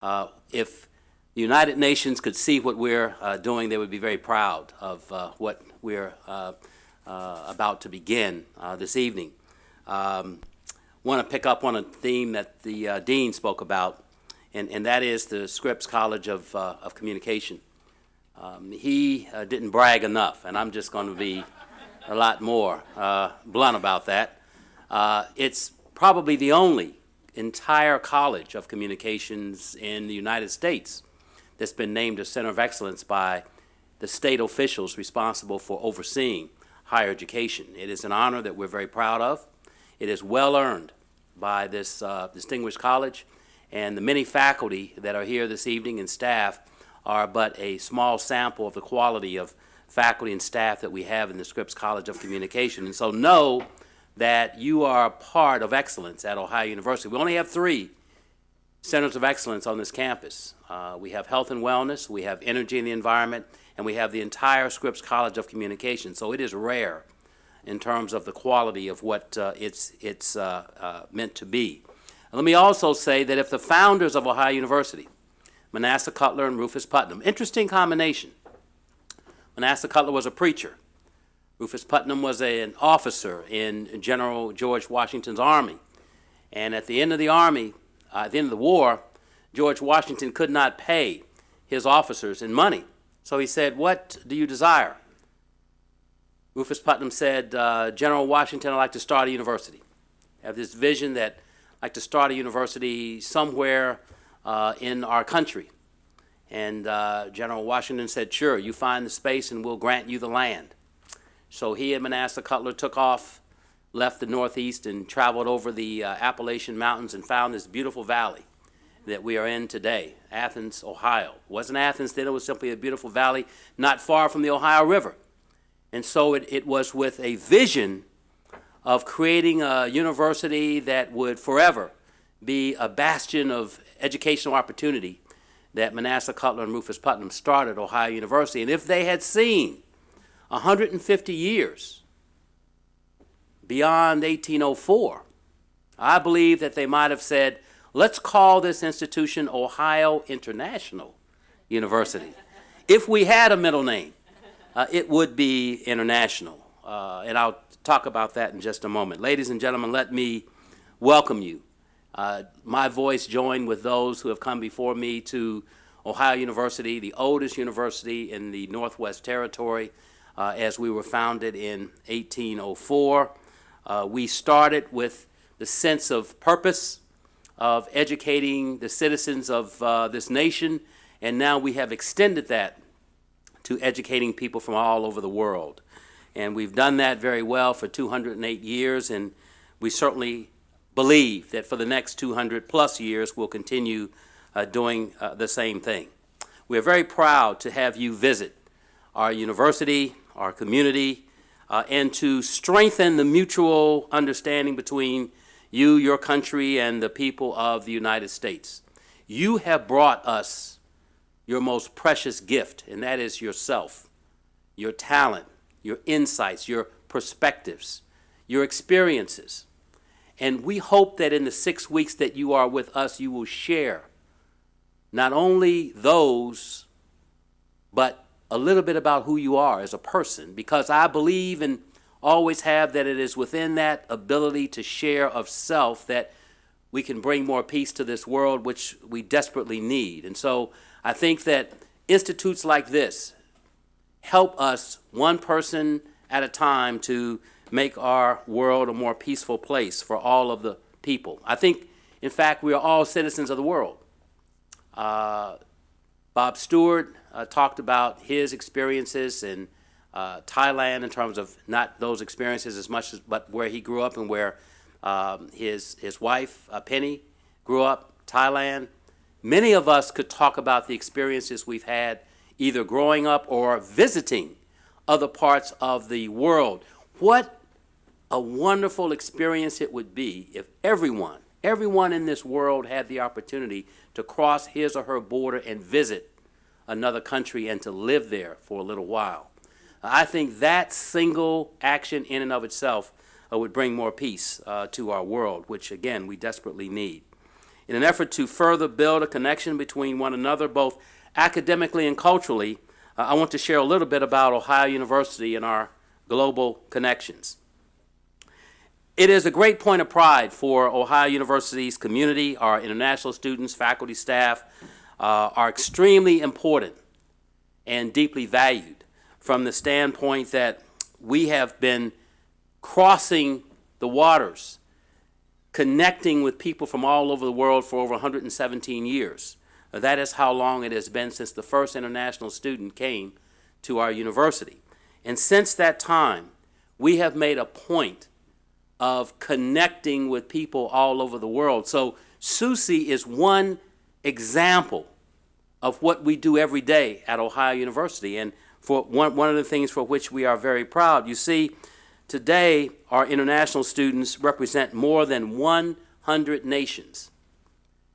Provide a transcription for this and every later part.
If the United Nations could see what we're doing, they would be very proud of what we're about to begin this evening. Want to pick up on a theme that the Dean spoke about, and that is the Scripps College of Communication. He didn't brag enough, and I'm just going to be a lot more blunt about that. It's probably the only entire college of communications in the United States that's been named a Center of Excellence by the state officials responsible for overseeing higher education. It is an honor that we're very proud of. It is well earned by this distinguished college, and the many faculty that are here this evening and staff are but a small sample of the quality of faculty and staff that we have in the Scripps College of Communication. And so know that you are a part of excellence at Ohio University. We only have 3 centers of excellence on this campus. We have health and wellness, we have energy and the environment, and we have the entire Scripps College of Communication. So it is rare in terms of the quality of what it's meant to be. And let me also say that if the founders of Ohio University, Manasseh Cutler and Rufus Putnam, interesting combination. Manasseh Cutler was a preacher. Rufus Putnam was an officer in General George Washington's army. And at the end of the army, at the end of the war, George Washington could not pay his officers in money. So he said, "What do you desire?" Rufus Putnam said, "General Washington, I'd like to start a university. I have this vision that I'd like to start a university somewhere in our country." And General Washington said, "Sure, you find the space and we'll grant you the land." So he and Manasseh Cutler took off, left the Northeast, and traveled over the Appalachian Mountains and found this beautiful valley that we are in today, Athens, Ohio. It wasn't Athens then, it was simply a beautiful valley not far from the Ohio River. And so it was with a vision of creating a university that would forever be a bastion of educational opportunity that Manasseh Cutler and Rufus Putnam started Ohio University. And if they had seen 150 years beyond 1804, I believe that they might have said, "Let's call this institution Ohio International University." If we had a middle name, it would be International. And I'll talk about that in just a moment. Ladies and gentlemen, let me welcome you. My voice joined with those who have come before me to Ohio University, the oldest university in the Northwest Territory, as we were founded in 1804. We started with the sense of purpose of educating the citizens of this nation, and now we have extended that to educating people from all over the world. And we've done that very well for 208 years, and we certainly believe that for the next 200 plus years we'll continue doing the same thing. We're very proud to have you visit our university, our community, and to strengthen the mutual understanding between you, your country, and the people of the United States. You have brought us your most precious gift, and that is yourself, your talent, your insights, your perspectives, your experiences. And we hope that in the 6 weeks that you are with us, you will share not only those, but a little bit about who you are as a person, because I believe and always have that it is within that ability to share of self that we can bring more peace to this world, which we desperately need. And so I think that institutes like this help us, one person at a time, to make our world a more peaceful place for all of the people. I think, in fact, we are all citizens of the world. Bob Stewart talked about his experiences in Thailand, in terms of not those experiences as much as, but where he grew up and where his wife, Penny, grew up, Thailand. Many of us could talk about the experiences we've had either growing up or visiting other parts of the world. What a wonderful experience it would be if everyone in this world had the opportunity to cross his or her border and visit another country and to live there for a little while. I think that single action in and of itself would bring more peace to our world, which again we desperately need. In an effort to further build a connection between one another, both academically and culturally, I want to share a little bit about Ohio University and our global connections. It is a great point of pride for Ohio University's community. Our international students, faculty, staff are extremely important and deeply valued from the standpoint that we have been crossing the waters, connecting with people from all over the world for over 117 years. That is how long it has been since the first international student came to our university. And since that time, we have made a point of connecting with people all over the world. So SUSI is one example of what we do every day at Ohio University, and for one of the things for which we are very proud. You see, today our international students represent more than 100 nations.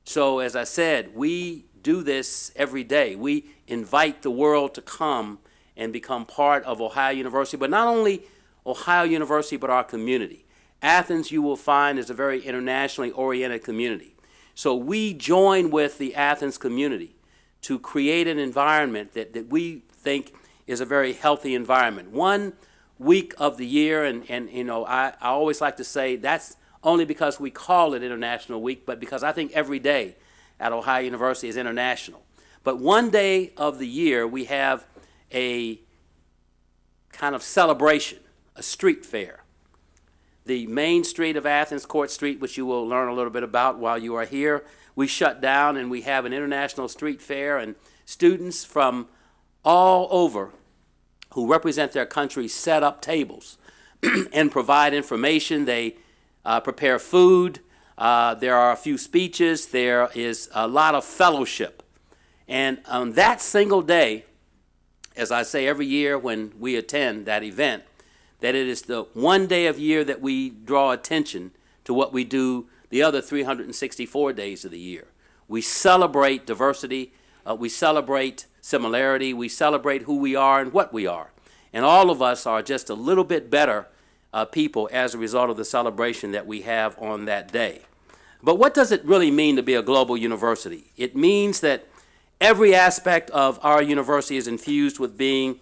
So as I said, we do this every day. We invite the world to come and become part of Ohio University, but not only Ohio University, but our community. Athens, you will find, is a very internationally oriented community. So we join with the Athens community to create an environment that we think is a very healthy environment. One week of the year, and you know, I always like to say that's only because we call it International Week, but because I think every day at Ohio University is international. But one day of the year we have a kind of celebration, a street fair. The main street of Athens, Court Street, which you will learn a little bit about while you are here, we shut down and we have an international street fair, and students from all over who represent their country set up tables and provide information. They prepare food. There are a few speeches. There is a lot of fellowship. And on that single day, as I say every year when we attend that event, that it is the one day of year that we draw attention to what we do the other 364 days of the year. We celebrate diversity. We celebrate similarity. We celebrate who we are and what we are. And all of us are just a little bit better people as a result of the celebration that we have on that day. But what does it really mean to be a global university? It means that every aspect of our university is infused with being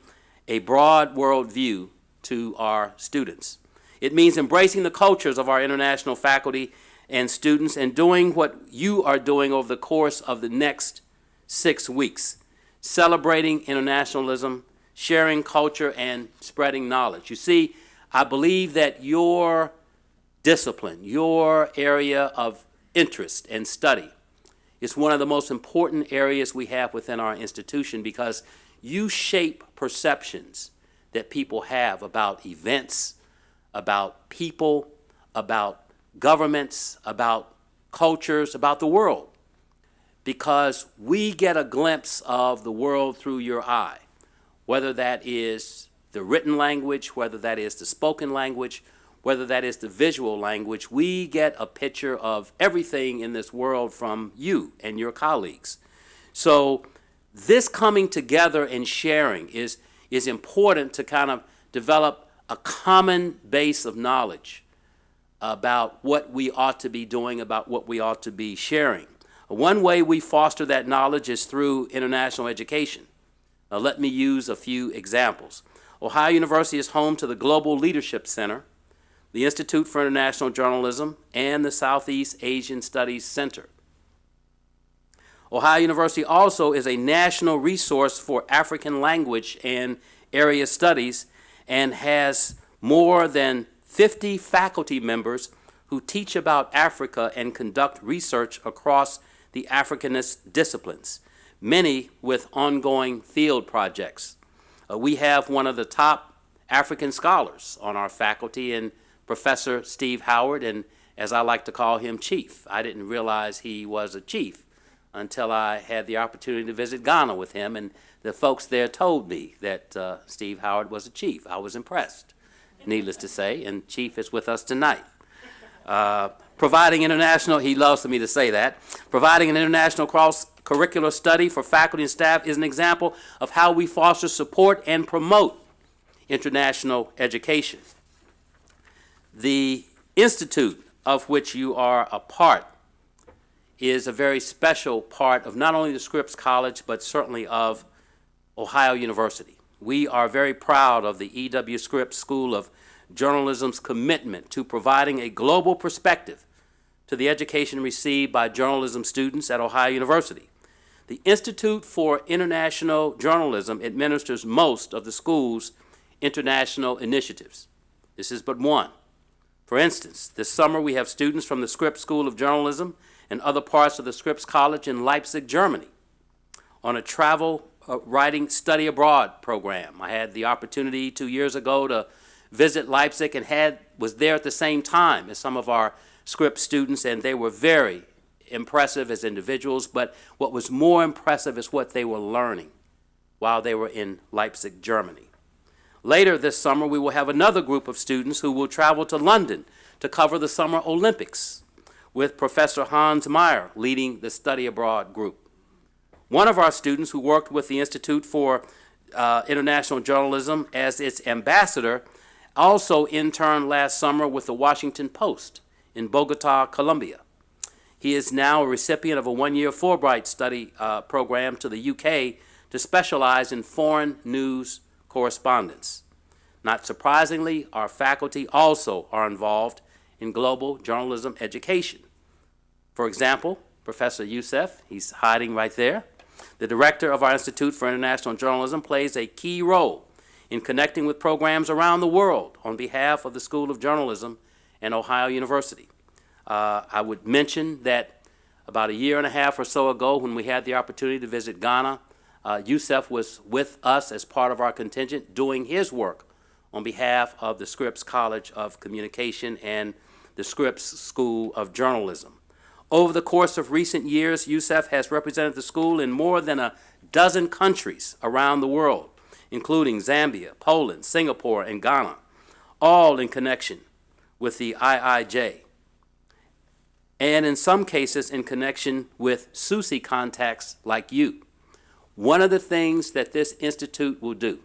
a broad worldview to our students. It means embracing the cultures of our international faculty and students and doing what you are doing over the course of the next 6 weeks, celebrating internationalism, sharing culture, and spreading knowledge. You see, I believe that your discipline, your area of interest and study is one of the most important areas we have within our institution, because you shape perceptions that people have about events, about people, about governments, about cultures, about the world, because we get a glimpse of the world through your eye, whether that is the written language, whether that is the spoken language, whether that is the visual language. We get a picture of everything in this world from you and your colleagues. So this coming together and sharing is important to kind of develop a common base of knowledge about what we ought to be doing, about what we ought to be sharing. One way we foster that knowledge is through international education. Now, let me use a few examples. Ohio University is home to the Global Leadership Center, the Institute for International Journalism, and the Southeast Asian Studies Center. Ohio University also is a national resource for African language and area studies and has more than 50 faculty members who teach about Africa and conduct research across the Africanist disciplines, many with ongoing field projects. We have one of the top African scholars on our faculty, and Professor Steve Howard, and as I like to call him, Chief. I didn't realize he was a chief until I had the opportunity to visit Ghana with him, and the folks there told me that Steve Howard was a chief. I was impressed, needless to say, and Chief is with us tonight. Providing international, he loves for me to say that, providing an international cross-curricular study for faculty and staff is an example of how we foster, support, and promote international education. The institute of which you are a part is a very special part of not only the Scripps College, but certainly of Ohio University. We are very proud of the E.W. Scripps School of Journalism's commitment to providing a global perspective to the education received by journalism students at Ohio University. The Institute for International Journalism administers most of the school's international initiatives. This is but one. For instance, this summer we have students from the Scripps School of Journalism and other parts of the Scripps College in Leipzig, Germany, on a travel writing study abroad program. I had the opportunity 2 years ago to visit Leipzig and was there at the same time as some of our Scripps students, and they were very impressive as individuals, but what was more impressive is what they were learning while they were in Leipzig, Germany. Later this summer, we will have another group of students who will travel to London to cover the Summer Olympics, with Professor Hans Meyer leading the study abroad group. One of our students who worked with the Institute for International Journalism as its ambassador also interned last summer with the Washington Post in Bogota, Colombia. He is now a recipient of a one-year Fulbright study program to the UK to specialize in foreign news correspondence. Not surprisingly, our faculty also are involved in global journalism education. For example, Professor Youssef, he's hiding right there, the director of our Institute for International Journalism, plays a key role in connecting with programs around the world on behalf of the School of Journalism and Ohio University. I would mention that about a year and a half or so ago, when we had the opportunity to visit Ghana, Youssef was with us as part of our contingent doing his work on behalf of the Scripps College of Communication and the Scripps School of Journalism. Over the course of recent years, Youssef has represented the school in more than a dozen countries around the world, including Zambia, Poland, Singapore, and Ghana, all in connection with the IIJ, and in some cases in connection with SUSI contacts like you. One of the things that this institute will do,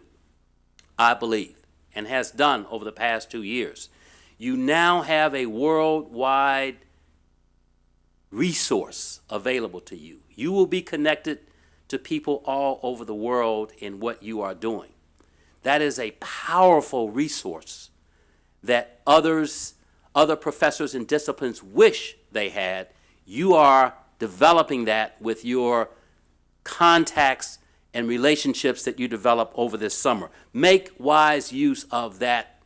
I believe, and has done over the past 2 years, you now have a worldwide resource available to you. You will be connected to people all over the world in what you are doing. That is a powerful resource that other professors and disciplines wish they had. You are developing that with your contacts and relationships that you develop over this summer. Make wise use of that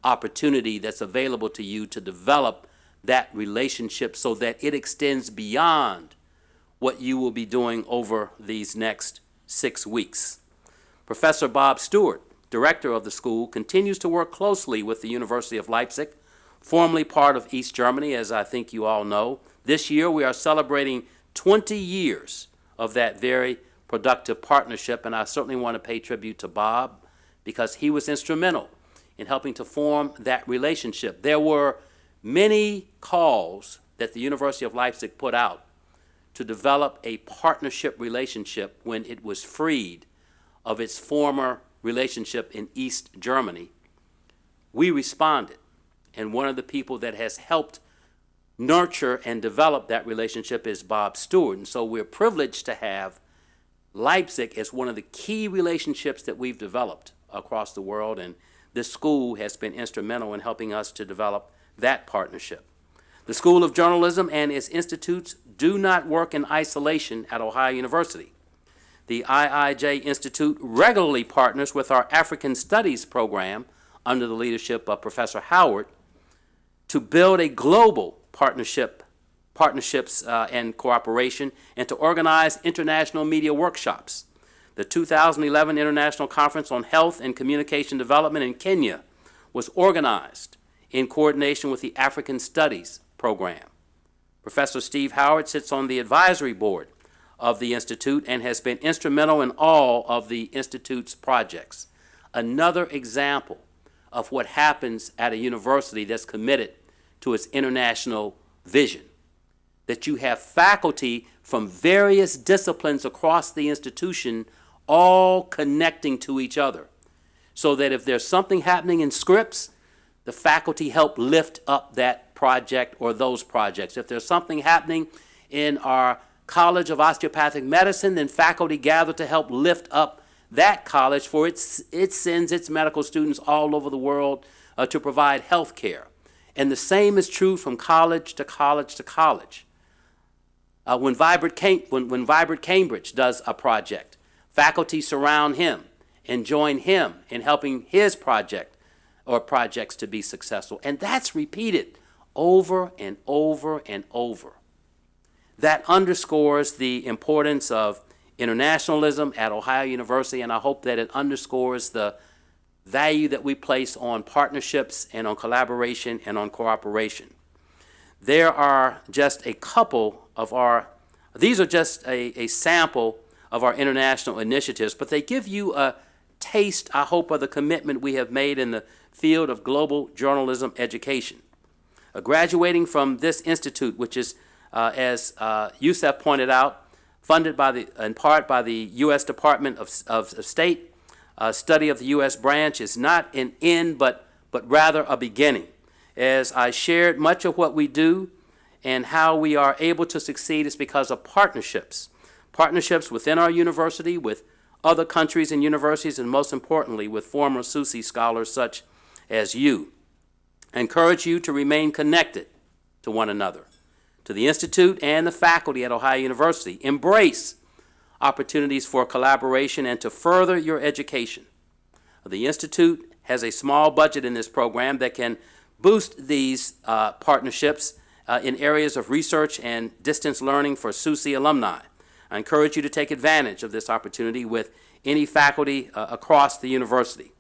opportunity that's available to you to develop that relationship so that it extends beyond what you will be doing over these next 6 weeks. Professor Bob Stewart, director of the school, continues to work closely with the University of Leipzig, formerly part of East Germany, as I think you all know. This year we are celebrating 20 years of that very productive partnership, and I certainly want to pay tribute to Bob because he was instrumental in helping to form that relationship. There were many calls that the University of Leipzig put out to develop a partnership relationship when it was freed of its former relationship in East Germany. We responded, and one of the people that has helped nurture and develop that relationship is Bob Stewart. And so we're privileged to have Leipzig as one of the key relationships that we've developed across the world, and this school has been instrumental in helping us to develop that partnership. The School of Journalism and its institutes do not work in isolation at Ohio University. The IIJ Institute regularly partners with our African Studies program under the leadership of Professor Howard to build a global partnerships and cooperation, and to organize international media workshops. The 2011 International Conference on Health and Communication Development in Kenya was organized in coordination with the African Studies program. Professor Steve Howard sits on the advisory board of the Institute and has been instrumental in all of the Institute's projects. Another example of what happens at a university that's committed to its international vision, that you have faculty from various disciplines across the institution all connecting to each other, so that if there's something happening in Scripps, the faculty help lift up that project or those projects. If there's something happening in our College of Osteopathic Medicine, then faculty gather to help lift up that college, for it sends its medical students all over the world to provide health care. And the same is true from college to college to college. When Vibrant Cambridge does a project, faculty surround him and join him in helping his project or projects to be successful. And that's repeated over and over and over. That underscores the importance of internationalism at Ohio University, and I hope that it underscores the value that we place on partnerships and on collaboration and on cooperation. There are just a couple of these are just a sample of our international initiatives, but they give you a taste, I hope, of the commitment we have made in the field of global journalism education. Graduating from this institute, which is, as Yusef pointed out, funded in part by the U.S. Department of State, study of the U.S. branch is not an end, but rather a beginning. As I shared, much of what we do and how we are able to succeed is because of partnerships. Partnerships within our university, with other countries and universities, and most importantly, with former SUSI scholars such as you. I encourage you to remain connected to one another, to the Institute and the faculty at Ohio University. Embrace opportunities for collaboration and to further your education. The Institute has a small budget in this program that can boost these partnerships in areas of research and distance learning for SUSI alumni. I encourage you to take advantage of this opportunity with any faculty across the university.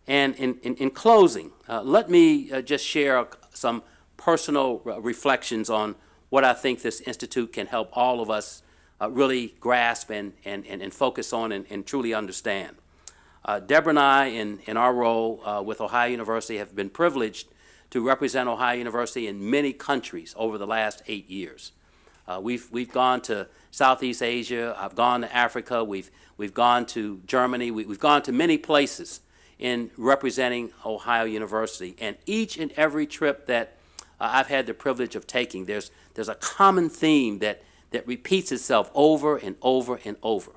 And in closing, let me just share some personal reflections on what I think this institute can help all of us really grasp and focus on and truly understand. Deborah and I, in our role with Ohio University, have been privileged to represent Ohio University in many countries over the last 8 years. We've gone to Southeast Asia. I've gone to Africa. We've gone to Germany. We've gone to many places in representing Ohio University. And each and every trip that I've had the privilege of taking, there's a common theme that repeats itself over and over and over.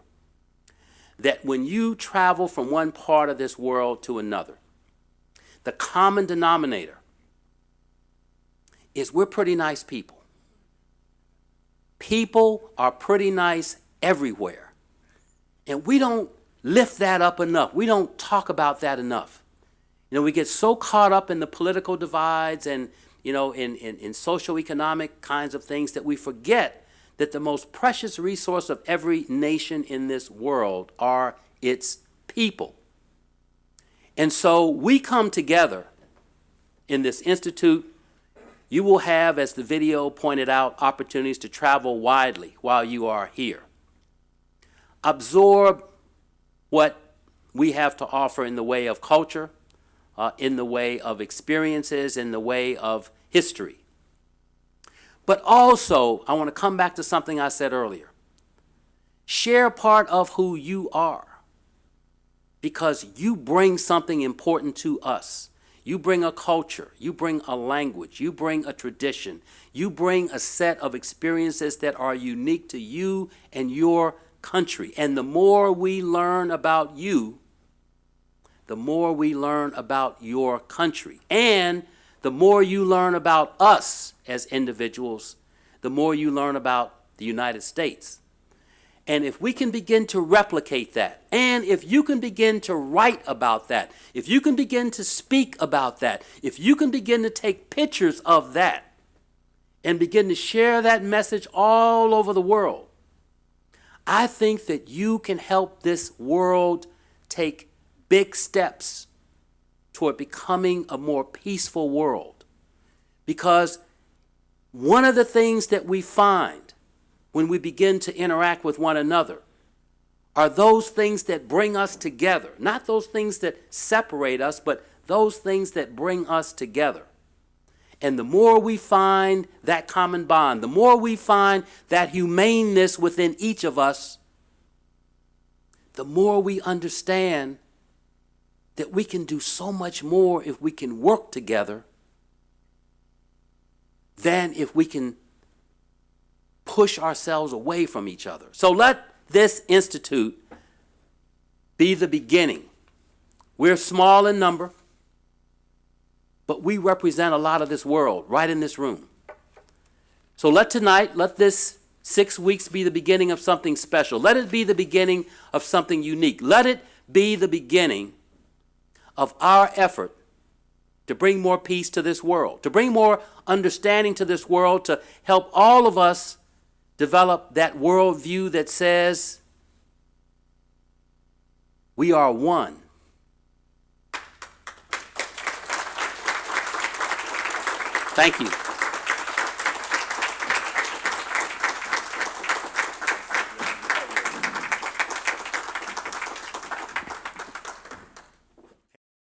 That when you travel from one part of this world to another, the common denominator is we're pretty nice people. People are pretty nice everywhere. And we don't lift that up enough. We don't talk about that enough. You know, we get so caught up in the political divides and, you know, in socioeconomic kinds of things that we forget that the most precious resource of every nation in this world are its people. And so we come together in this institute. You will have, as the video pointed out, opportunities to travel widely while you are here. Absorb what we have to offer in the way of culture, in the way of experiences, in the way of history. But also, I want to come back to something I said earlier. Share part of who you are, because you bring something important to us. You bring a culture, you bring a language, you bring a tradition, you bring a set of experiences that are unique to you and your country. And the more we learn about you, the more we learn about your country. And the more you learn about us as individuals, the more you learn about the United States. And if we can begin to replicate that, and if you can begin to write about that, if you can begin to speak about that, if you can begin to take pictures of that and begin to share that message all over the world, I think that you can help this world take big steps toward becoming a more peaceful world. Because one of the things that we find when we begin to interact with one another are those things that bring us together, not those things that separate us, but those things that bring us together. And the more we find that common bond, the more we find that humaneness within each of us, the more we understand that we can do so much more if we can work together than if we can push ourselves away from each other. So let this institute be the beginning. We're small in number, but we represent a lot of this world right in this room. So let this 6 weeks be the beginning of something special. Let it be the beginning of something unique. Let it be the beginning of our effort to bring more peace to this world, to bring more understanding to this world, to help all of us develop that worldview that says we are one. Thank you.